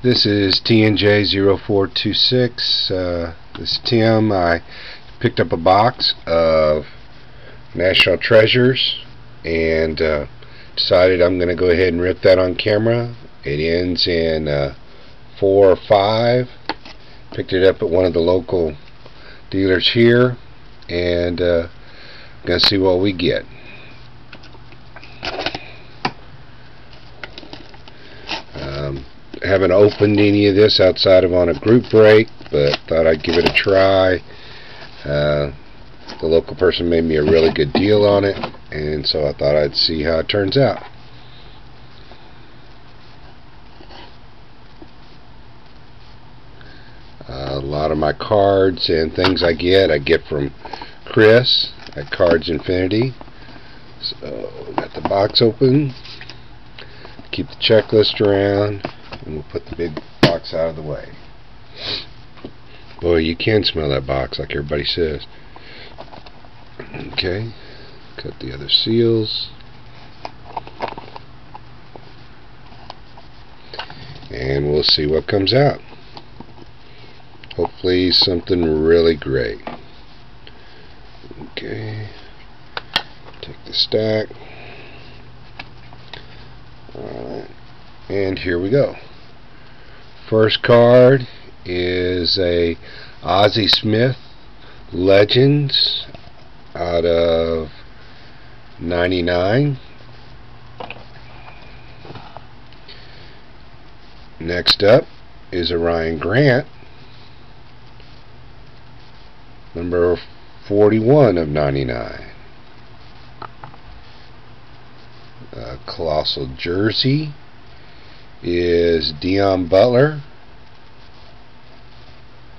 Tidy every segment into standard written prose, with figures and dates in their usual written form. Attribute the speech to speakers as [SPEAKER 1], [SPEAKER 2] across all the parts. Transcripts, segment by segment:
[SPEAKER 1] This is TNJ0426. This is Tim. I picked up a box of National Treasures and decided I'm going to go ahead and rip that on camera. It ends in 4 or 5. Picked it up at one of the local dealers here, and going to see what we get. Haven't opened any of this outside of on a group break, but thought I'd give it a try. The local person made me a really good deal on it, and so I thought I'd see how it turns out. A lot of my cards and things I get from Chris at Cards Infinity. So got the box open. Keep the checklist around, and we'll put the big box out of the way. Boy, you can smell that box like everybody says. Okay, cut the other seals. And we'll see what comes out. Hopefully something really great. Okay, take the stack. Alright, and here we go. First card is a Ozzie Smith Legends out of 99. Next up is a Ryan Grant, number 41 of 99. Colossal jersey is Dion Butler.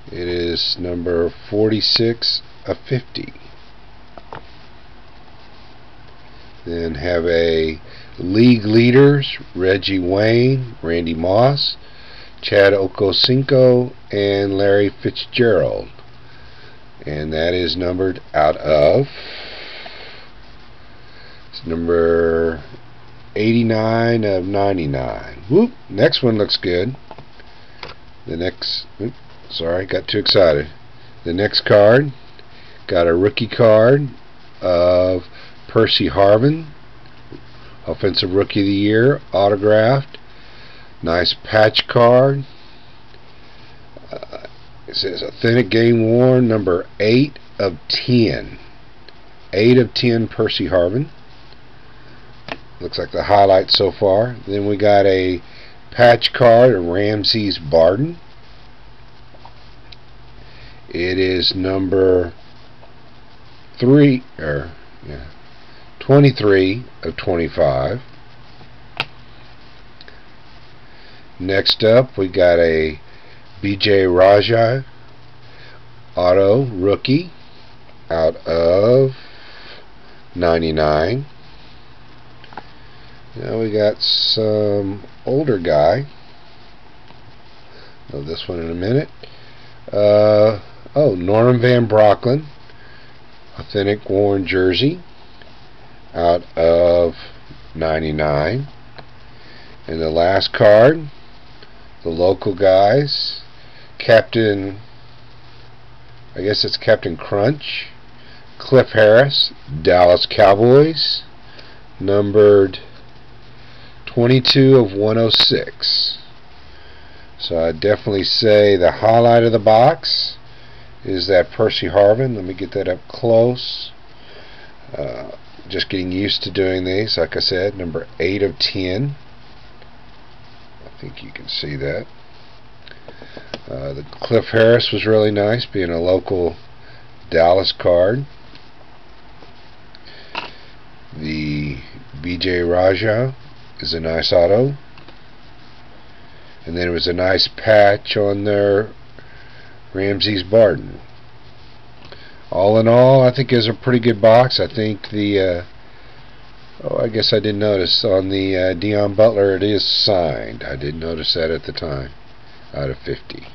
[SPEAKER 1] It is number 46 of 50. Then have a league leaders: Reggie Wayne, Randy Moss, Chad Okocinco, and Larry Fitzgerald. And that is numbered out of number 89 of 99. Whoop! Next one looks good. The next, oops, sorry, got too excited. The next card got a rookie card of Percy Harvin, Offensive Rookie of the Year, autographed. Nice patch card. It says Authentic Game Worn, number 8 of 10. 8 of 10 Percy Harvin. Looks like the highlight so far. Then we got a patch card of Ramses Barden. It is number 23 of 25. Next up we got a BJ Raja auto rookie out of 99. Now we got some older guy. Oh, this one in a minute. Norman Van Brocklin, Authentic Worn jersey out of 99. And the last card, the local guys, Captain, I guess it's Captain Crunch, Cliff Harris, Dallas Cowboys, numbered 22 of 106. So I'd definitely say the highlight of the box is that Percy Harvin. Let me get that up close. Just getting used to doing these. Like I said, number 8 of 10. I think you can see that. The Cliff Harris was really nice, being a local Dallas card. The BJ Raja is a nice auto. And then it was a nice patch on their Ramses Barden. All in all, I think it's a pretty good box. I think the I guess I didn't notice on the Dion Butler it is signed. I didn't notice that at the time. Out of 50.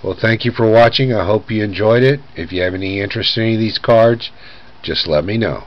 [SPEAKER 1] Well, thank you for watching. I hope you enjoyed it. If you have any interest in any of these cards, just let me know.